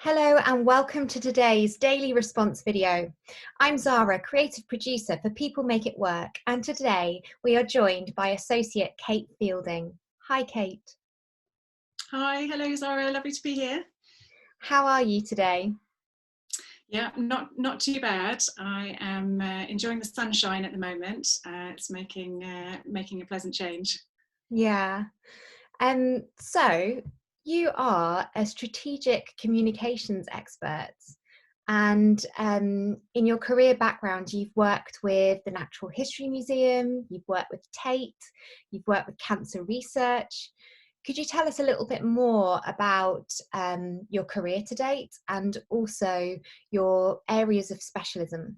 Hello and welcome to today's daily response video. I'm Zara, creative producer for People Make It Work, and today we are joined by associate Kate Fielding. Hi Kate. Hi, hello Zara, lovely to be here. How are you today? Yeah, not too bad. I am enjoying the sunshine at the moment. It's making a pleasant change. Yeah. So you are a strategic communications expert, and in your career background, you've worked with the Natural History Museum, you've worked with Tate, you've worked with cancer research. Could you tell us a little bit more about your career to date and also your areas of specialism?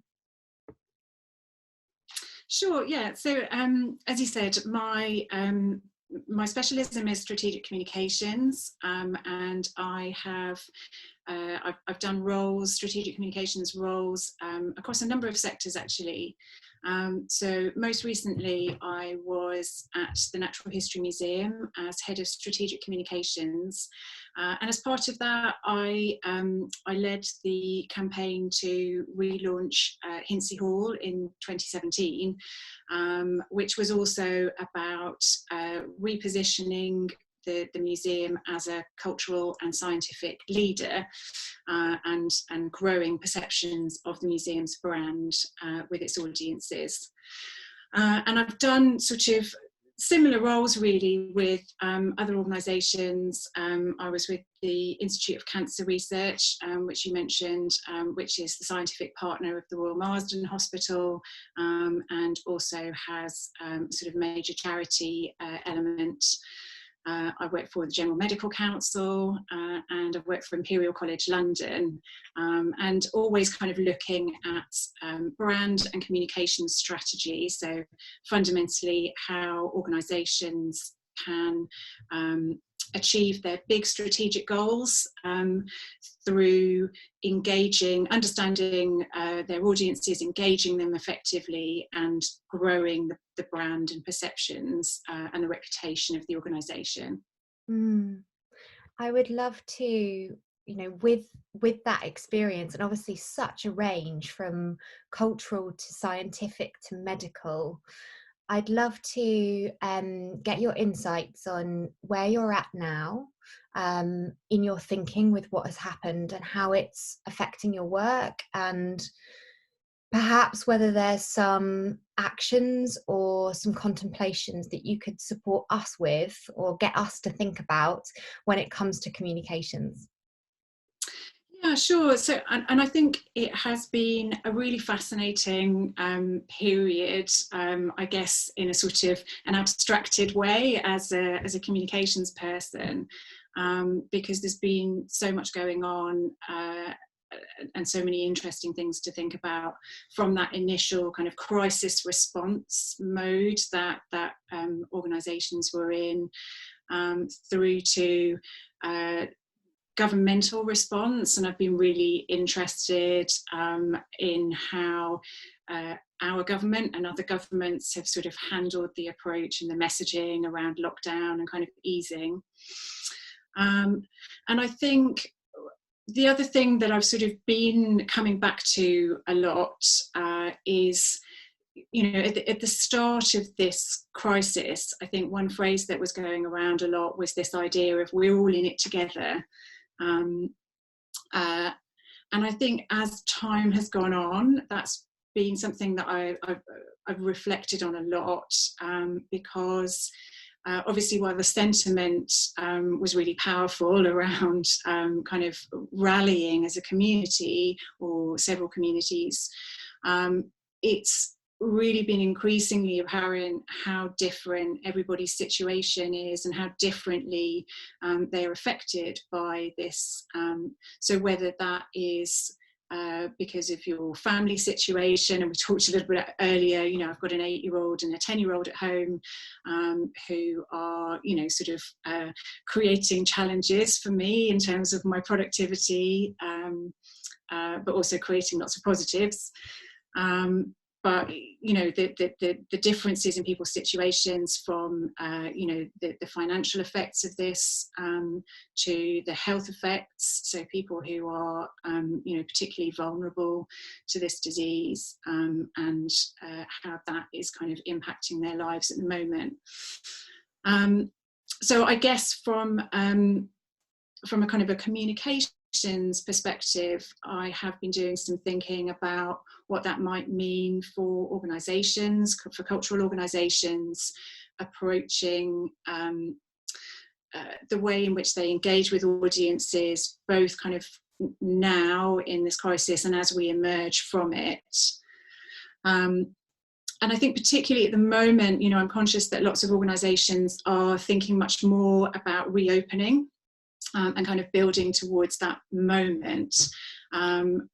Sure, yeah. So as you said, my specialism is strategic communications, and I've done strategic communications roles across a number of sectors actually. So most recently I was at the Natural History Museum as head of strategic communications, and as part of that I led the campaign to relaunch Hinsey Hall in 2017, which was also about repositioning the museum as a cultural and scientific leader, and growing perceptions of the museum's brand with its audiences. And I've done sort of similar roles really with other organisations. I was with the Institute of Cancer Research, which you mentioned, which is the scientific partner of the Royal Marsden Hospital, and also has sort of major charity element. I work for the General Medical Council, and I've worked for Imperial College London, and always kind of looking at brand and communication strategy. So fundamentally how organisations can achieve their big strategic goals through understanding their audiences, engaging them effectively, and growing the brand and perceptions and the reputation of the organisation. I would love to, with that experience, and obviously such a range from cultural to scientific to medical, I'd love to get your insights on where you're at now, in your thinking with what has happened and how it's affecting your work, and perhaps whether there's some actions or some contemplations that you could support us with or get us to think about when it comes to communications. Yeah, sure. So, and I think it has been a really fascinating period, I guess, in a sort of an abstracted way as a communications person, because there's been so much going on. And so many interesting things to think about, from that initial kind of crisis response mode that organisations were in, through to governmental response. And I've been really interested in how our government and other governments have sort of handled the approach and the messaging around lockdown and kind of easing. And I think the other thing that I've sort of been coming back to a lot is, at the start of this crisis, I think one phrase that was going around a lot was this idea of we're all in it together. And I think as time has gone on, that's been something that I've reflected on a lot, because obviously while the sentiment was really powerful around kind of rallying as a community or several communities, it's really been increasingly apparent how different everybody's situation is and how differently they're affected by this. So whether that is because of your family situation, and we talked a little bit earlier, I've got an 8-year-old and a 10-year-old at home, who are, sort of creating challenges for me in terms of my productivity, but also creating lots of positives. but the differences in people's situations, from the financial effects of this, to the health effects, so people who are particularly vulnerable to this disease, and how that is kind of impacting their lives at the moment. So I guess from a kind of a communications perspective, I have been doing some thinking about what that might mean for organisations, for cultural organisations, approaching the way in which they engage with audiences, both kind of now in this crisis and as we emerge from it. And I think particularly at the moment, I'm conscious that lots of organisations are thinking much more about reopening, and kind of building towards that moment, and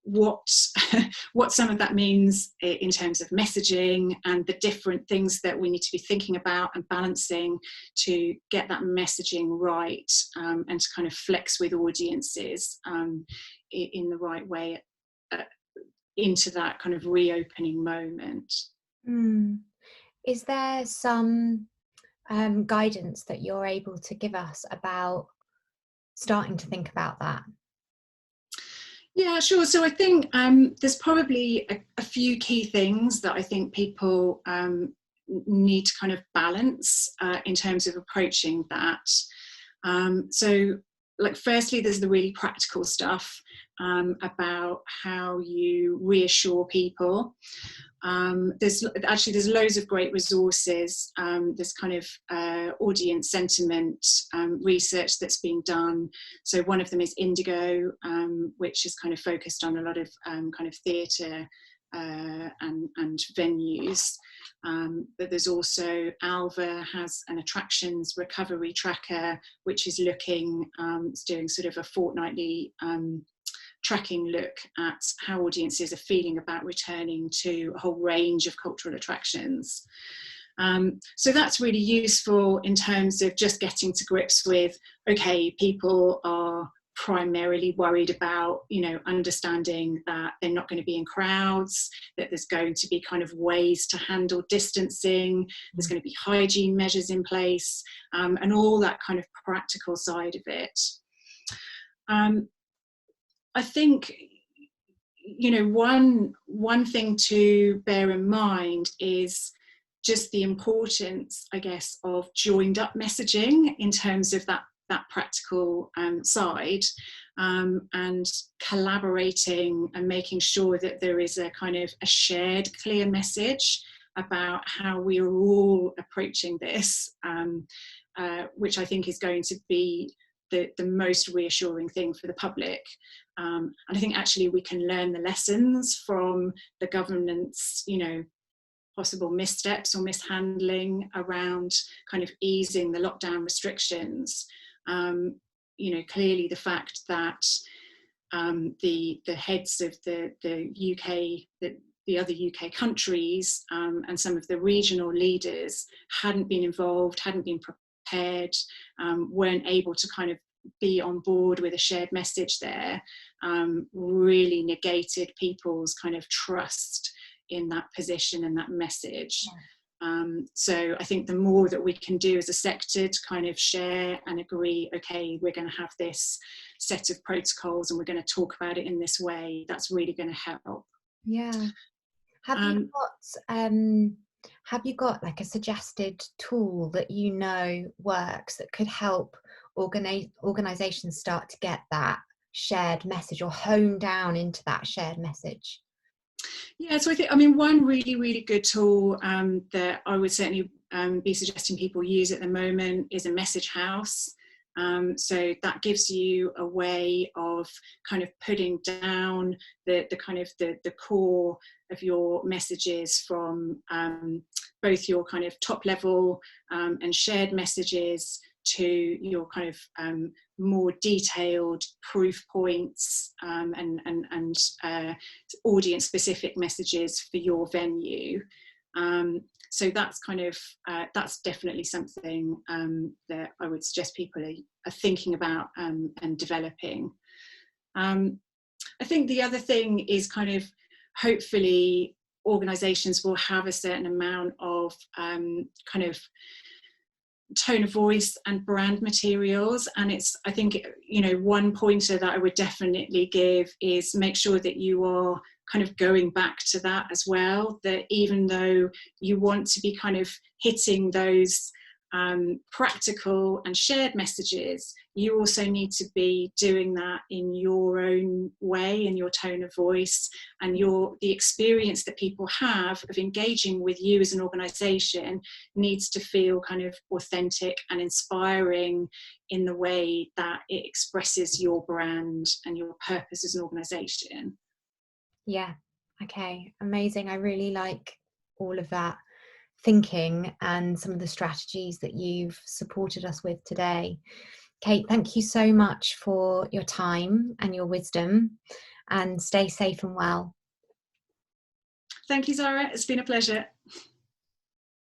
what some of that means in terms of messaging, and the different things that we need to be thinking about and balancing to get that messaging right, and to kind of flex with audiences in the right way into that kind of reopening moment. Is there some guidance that you're able to give us about starting to think about that? Yeah, sure. So I think there's probably a few key things that I think people need to kind of balance in terms of approaching that. So, like, firstly, there's the really practical stuff about how you reassure people. There's loads of great resources. There's kind of audience sentiment research that's being done. So one of them is Indigo, which is kind of focused on a lot of kind of theatre and venues. But there's also Alva has an attractions recovery tracker, which is looking, it's doing sort of a fortnightly tracking look at how audiences are feeling about returning to a whole range of cultural attractions. So that's really useful in terms of just getting to grips with, okay, people are primarily worried about, understanding that they're not going to be in crowds, that there's going to be kind of ways to handle distancing, there's going to be hygiene measures in place, and all that kind of practical side of it. I think, one thing to bear in mind is just the importance, I guess, of joined up messaging in terms of that practical side, and collaborating and making sure that there is a kind of a shared clear message about how we are all approaching this, which I think is going to be the most reassuring thing for the public. And I think actually we can learn the lessons from the government's, possible missteps or mishandling around kind of easing the lockdown restrictions. Clearly the fact that the heads of the UK, the other UK countries, and some of the regional leaders hadn't been involved, hadn't been prepared, weren't able to kind of be on board with a shared message there, really negated people's kind of trust in that position and that message. So I think the more that we can do as a sector to kind of share and agree, okay, we're going to have this set of protocols and we're going to talk about it in this way, that's really going to help. Yeah. Have you got like a suggested tool that works that could help organizations start to get that shared message or hone down into that shared message? Yeah, so I think, one really, really good tool that I would certainly be suggesting people use at the moment is a message house. So that gives you a way of kind of putting down the kind of the core of your messages from both your kind of top level and shared messages to your kind of more detailed proof points and audience specific messages for your venue. So that's kind of that's definitely something that I would suggest people are thinking about and developing. I think the other thing is kind of hopefully organisations will have a certain amount of kind of tone of voice and brand materials. And it's, I think, you know, one pointer that I would definitely give is make sure that you are kind of going back to that as well, that even though you want to be kind of hitting those practical and shared messages, you also need to be doing that in your own way, in your tone of voice, and the experience that people have of engaging with you as an organisation needs to feel kind of authentic and inspiring in the way that it expresses your brand and your purpose as an organisation. Yeah, okay, amazing. I really like all of that thinking and some of the strategies that you've supported us with today. Kate, thank you so much for your time and your wisdom, and stay safe and well. Thank you, Zara. It's been a pleasure.